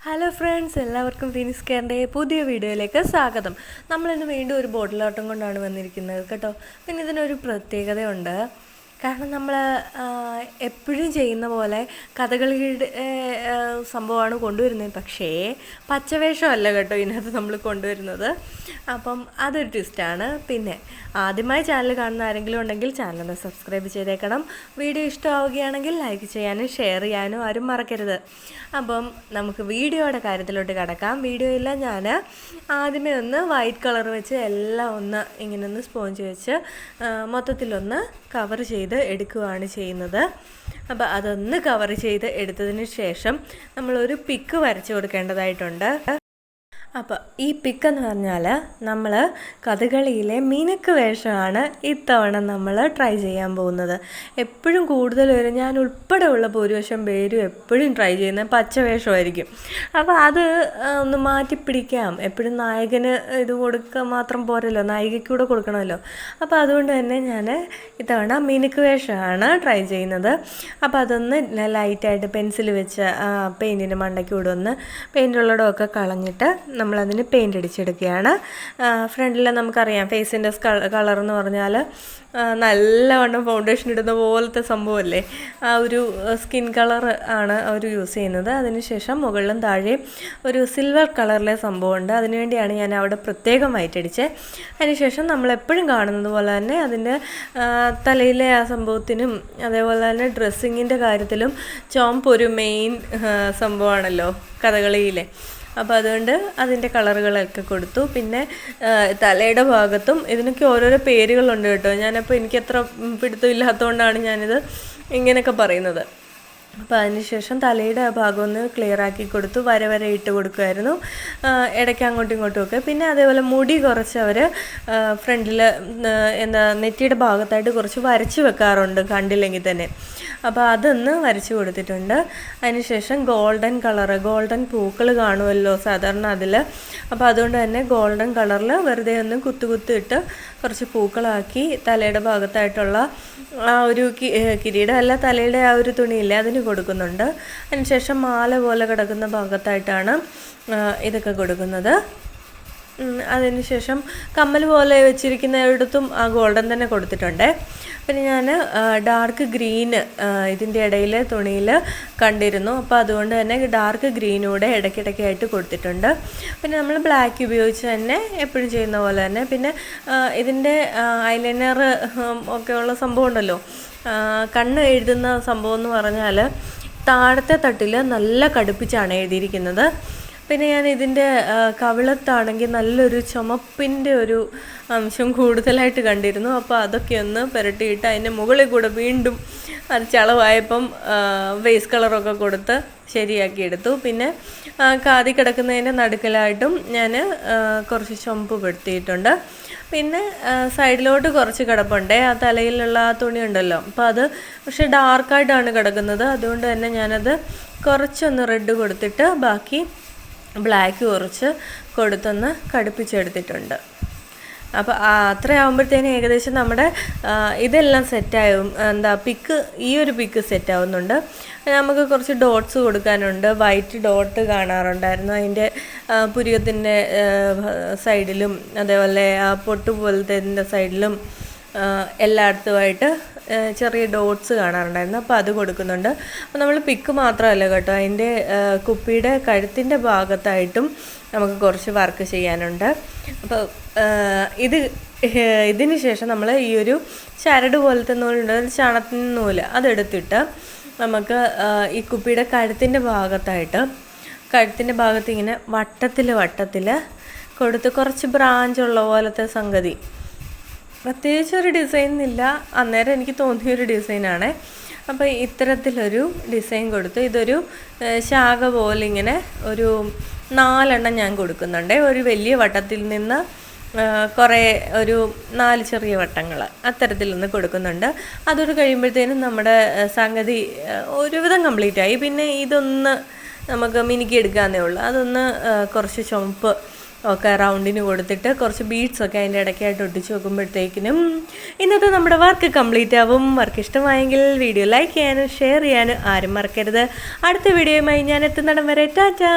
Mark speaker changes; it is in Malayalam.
Speaker 1: ഹലോ ഫ്രണ്ട്സ്, എല്ലാവർക്കും ഫിനിക്സ് കെയറിൻ്റെ പുതിയ വീഡിയോയിലേക്ക് സ്വാഗതം. നമ്മളിന്ന് വീണ്ടും ഒരു ബോട്ടിൽ ആർട്ടും കൊണ്ടാണ് വന്നിരിക്കുന്നത് കേട്ടോ. പിന്നെ ഇതിനൊരു പ്രത്യേകതയുണ്ട്. കാരണം നമ്മൾ എപ്പോഴും ചെയ്യുന്ന പോലെ കഥകളിയുടെ സംഭവമാണ് കൊണ്ടുവരുന്നത്. പക്ഷേ പച്ചവേഷമല്ല കേട്ടോ ഇതിനകത്ത് നമ്മൾ കൊണ്ടുവരുന്നത്. അപ്പം അതൊരു ട്വിസ്റ്റാണ്. പിന്നെ ആദ്യമായി ചാനൽ കാണുന്ന ആരെങ്കിലും ഉണ്ടെങ്കിൽ ചാനൽ സബ്സ്ക്രൈബ് ചെയ്തേക്കണം. വീഡിയോ ഇഷ്ടമാവുകയാണെങ്കിൽ ലൈക്ക് ചെയ്യാനും ഷെയർ ചെയ്യാനും ആരും മറക്കരുത്. അപ്പം നമുക്ക് വീഡിയോയുടെ കാര്യത്തിലോട്ട് കിടക്കാം. വീഡിയോയിൽ ഞാൻ ആദ്യമേ ഒന്ന് വൈറ്റ് കളർ വെച്ച് എല്ലാം ഒന്ന് ഇങ്ങനെ ഒന്ന് സ്പോഞ്ച് വെച്ച് മൊത്തത്തിലൊന്ന് കവർ ചെയ്ത് എടുക്കുകയാണ് ചെയ്യുന്നത്. അപ്പോൾ അതൊന്ന് കവർ ചെയ്ത് എടുത്തതിന് ശേഷം നമ്മളൊരു പിക്ക് വരച്ച് കൊടുക്കേണ്ടതായിട്ടുണ്ട്. അപ്പോൾ ഈ പിക്കെന്ന് പറഞ്ഞാൽ നമ്മൾ കഥകളിയിലെ മിനുക്ക് വേഷമാണ് ഇത്തവണ നമ്മൾ ട്രൈ ചെയ്യാൻ പോകുന്നത്. എപ്പോഴും കൂടുതൽ വരും, ഞാൻ ഉൾപ്പെടെ ഉള്ള ഭൂരിപക്ഷം പേരും എപ്പോഴും ട്രൈ ചെയ്യുന്നത് പച്ചവേഷമായിരിക്കും. അപ്പോൾ അത് ഒന്ന് മാറ്റിപ്പിടിക്കാം. എപ്പോഴും നായകന് ഇത് കൊടുക്കുക മാത്രം പോരല്ലോ, നായികയ്ക്ക് കൂടെ കൊടുക്കണമല്ലോ. അപ്പോൾ അതുകൊണ്ട് തന്നെ ഞാൻ ഇത്തവണ മിനുക്ക് വേഷമാണ് ട്രൈ ചെയ്യുന്നത്. അപ്പോൾ അതൊന്ന് ലൈറ്റായിട്ട് പെൻസിൽ വെച്ച് പെയിൻറ്റിൻ്റെ മണ്ടയ്ക്ക് കൂടെ ഒന്ന് പെയിൻറ്റുള്ളടമൊക്കെ കളഞ്ഞിട്ട് നമ്മളതിന് പെയിൻ്റ് അടിച്ചെടുക്കുകയാണ്. ഫ്രണ്ടിൽ നമുക്കറിയാം ഫേസിൻ്റെ കളർ എന്ന് പറഞ്ഞാൽ നല്ലവണ്ണം ഫൗണ്ടേഷൻ ഇടുന്ന പോലത്തെ സംഭവമല്ലേ, ആ ഒരു സ്കിൻ കളർ ആണ് അവർ യൂസ് ചെയ്യുന്നത്. അതിനുശേഷം മുകളിലും താഴെയും ഒരു സിൽവർ കളറിലെ സംഭവമുണ്ട്. അതിനുവേണ്ടിയാണ് ഞാൻ അവിടെ പ്രത്യേകം വൈറ്റ് അടിച്ചത്. അതിനുശേഷം നമ്മളെപ്പോഴും കാണുന്നത് പോലെ തന്നെ അതിൻ്റെ തലയിലെ ആ സംഭവത്തിനും അതേപോലെ തന്നെ ഡ്രസ്സിങ്ങിൻ്റെ കാര്യത്തിലും ചുവപ്പ് ഒരു മെയിൻ സംഭവമാണല്ലോ കഥകളിയിലെ. അപ്പോൾ അതുകൊണ്ട് അതിൻ്റെ കളറുകളൊക്കെ കൊടുത്തു. പിന്നെ തലയുടെ ഭാഗത്തും ഇതിനൊക്കെ ഓരോരോ പേരുകളുണ്ട് കേട്ടോ. ഞാനപ്പോൾ എനിക്കത്ര പിടുത്തമില്ലാത്തതുകൊണ്ടാണ് ഞാനിത് ഇങ്ങനെയൊക്കെ പറയുന്നത്. അപ്പോൾ അതിനുശേഷം തലയുടെ ഭാഗം ഒന്ന് ക്ലിയർ ആക്കി കൊടുത്തു, വര ഇട്ട് കൊടുക്കുമായിരുന്നു ഇടയ്ക്ക് അങ്ങോട്ടും ഇങ്ങോട്ടും ഒക്കെ. പിന്നെ അതേപോലെ മുടി കുറച്ച് അവർ ഫ്രണ്ടിൽ നെറ്റിയുടെ ഭാഗത്തായിട്ട് കുറച്ച് വരച്ച് വെക്കാറുണ്ട് കണ്ടില്ലെങ്കിൽ തന്നെ. അപ്പോൾ അതൊന്ന് വരച്ച് കൊടുത്തിട്ടുണ്ട്. അതിനുശേഷം ഗോൾഡൻ പൂക്കൾ കാണുമല്ലോ സാധാരണ അതിൽ. അപ്പോൾ അതുകൊണ്ട് തന്നെ ഗോൾഡൻ കളറിൽ വെറുതെ ഒന്ന് കുത്തിട്ട് കുറച്ച് പൂക്കളാക്കി തലയുടെ ഭാഗത്തായിട്ടുള്ള ആ ഒരു കിരീടമല്ല, തലയുടെ ആ ഒരു തുണിയില്ലേ അതിന് കൊടുക്കുന്നുണ്ട്. അതിനുശേഷം മാല പോലെ കിടക്കുന്ന ഭാഗത്തായിട്ടാണ് ഇതൊക്കെ കൊടുക്കുന്നത്. അതിനുശേഷം കമ്മൽ പോലെ വെച്ചിരിക്കുന്നിടത്തും ആ ഗോൾഡൻ തന്നെ കൊടുത്തിട്ടുണ്ട്. പിന്നെ ഞാൻ ഡാർക്ക് ഗ്രീൻ ഇതിൻ്റെ ഇടയിൽ തുണിയിൽ കണ്ടിരുന്നു. അപ്പോൾ അതുകൊണ്ട് തന്നെ ഡാർക്ക് ഗ്രീനൂടെ ഇടയ്ക്കിടയ്ക്കായിട്ട് കൊടുത്തിട്ടുണ്ട്. പിന്നെ നമ്മൾ ബ്ലാക്ക് ഉപയോഗിച്ച് തന്നെ എപ്പോഴും ചെയ്യുന്ന പോലെ തന്നെ. പിന്നെ ഇതിൻ്റെ ഐലൈനർ ഒക്കെയുള്ള സംഭവം ഉണ്ടല്ലോ, കണ്ണ് എഴുതുന്ന സംഭവം എന്ന് പറഞ്ഞാൽ താഴത്തെ തട്ടിൽ നല്ല കടുപ്പിച്ചാണ് എഴുതിയിരിക്കുന്നത്. പിന്നെ ഞാൻ ഇതിൻ്റെ കവിളത്താണെങ്കിൽ നല്ലൊരു ചുമപ്പിൻ്റെ ഒരു അംശം കൂടുതലായിട്ട് കണ്ടിരുന്നു. അപ്പോൾ അതൊക്കെ ഒന്ന് പുരട്ടിയിട്ട് അതിൻ്റെ മുകളിൽ കൂടെ വീണ്ടും അത് ചളവായപ്പം വേസ് കളറൊക്കെ കൊടുത്ത് ശരിയാക്കി എടുത്തു. പിന്നെ കാതി കിടക്കുന്നതിൻ്റെ നടുക്കലായിട്ടും ഞാൻ കുറച്ച് ചുമപ്പ് പെടുത്തിയിട്ടുണ്ട്. പിന്നെ സൈഡിലോട്ട് കുറച്ച് കിടപ്പുണ്ട്, ആ തലയിലുള്ള ആ തുണി ഉണ്ടല്ലോ. അപ്പോൾ അത് പക്ഷേ ഡാർക്കായിട്ടാണ് കിടക്കുന്നത്. അതുകൊണ്ട് തന്നെ ഞാനത് കുറച്ചൊന്ന് റെഡ് കൊടുത്തിട്ട് ബാക്കി ബ്ലാക്ക് കുറച്ച് കൊടുത്തൊന്ന് കടുപ്പിച്ചെടുത്തിട്ടുണ്ട്. അപ്പോൾ അത്രയാകുമ്പോഴത്തേനും ഏകദേശം നമ്മുടെ ഇതെല്ലാം സെറ്റാവും. ഈ ഒരു പിക്ക് സെറ്റാവുന്നുണ്ട്. നമുക്ക് കുറച്ച് ഡോട്ട്സ് കൊടുക്കാനുണ്ട്. വൈറ്റ് ഡോട്ട് കാണാറുണ്ടായിരുന്നു അതിൻ്റെ പുരികത്തിൻ്റെ സൈഡിലും അതേപോലെ ആ പൊട്ട് പോലത്തെ സൈഡിലും എല്ലായിടത്തുമായിട്ട് ചെറിയ ഡോട്ട്സ് കാണാറുണ്ടായിരുന്നു. അപ്പോൾ അത് കൊടുക്കുന്നുണ്ട്. അപ്പോൾ നമ്മൾ പിക്ക് മാത്രമല്ല കേട്ടോ, അതിൻ്റെ കുപ്പിയുടെ കഴുത്തിൻ്റെ ഭാഗത്തായിട്ടും നമുക്ക് കുറച്ച് വർക്ക് ചെയ്യാനുണ്ട്. അപ്പോൾ ഇതിന് ശേഷം നമ്മൾ ഈ ഒരു ചരട് പോലത്തെ നൂലുണ്ട്, ചണത്തിൻ്റെ നൂല് അതെടുത്തിട്ട് നമുക്ക് ഈ കുപ്പിയുടെ കഴുത്തിൻ്റെ ഭാഗത്ത് ഇങ്ങനെ വട്ടത്തിൽ കൊടുത്ത് കുറച്ച് ബ്രാഞ്ചുള്ള പോലത്തെ സംഗതി, പ്രത്യേകിച്ചൊരു ഡിസൈൻ ഇല്ല, അന്നേരം എനിക്ക് തോന്നിയൊരു ഡിസൈനാണ്. അപ്പോൾ ഇത്തരത്തിലൊരു ഡിസൈൻ കൊടുത്തു. ഇതൊരു ശാഖ പോലെ ഇങ്ങനെ ഒരു 4 ഞാൻ കൊടുക്കുന്നുണ്ട്. ഒരു വലിയ വട്ടത്തിൽ നിന്ന് ഒരു 4 ചെറിയ വട്ടങ്ങൾ അത്തരത്തിലൊന്ന് കൊടുക്കുന്നുണ്ട്. അതൊരു കഴിയുമ്പോഴത്തേനും നമ്മുടെ സംഗതി ഒരുവിധം കംപ്ലീറ്റ് ആയി. പിന്നെ ഇതൊന്ന് നമുക്ക് മിനുക്കി എടുക്കാമെന്നേ ഉള്ളൂ. അതൊന്ന് കുറച്ച് ചുവപ്പ് ഒക്കെ റൗണ്ടിന് കൊടുത്തിട്ട് കുറച്ച് ബീഡ്സൊക്കെ അതിൻ്റെ ഇടയ്ക്കായിട്ട് ഒട്ടിച്ച് വെക്കുമ്പോഴത്തേക്കിനും ഇന്നത്തെ നമ്മുടെ വർക്ക് കംപ്ലീറ്റ് ആവും. വർക്ക് ഇഷ്ടമായെങ്കിൽ വീഡിയോ ലൈക്ക് ചെയ്യാനും ഷെയർ ചെയ്യാനും ആരും മറക്കരുത്. അടുത്ത വീഡിയോയുമായി ഞാൻ എത്തുന്നിടം വരെ ടാറ്റാ.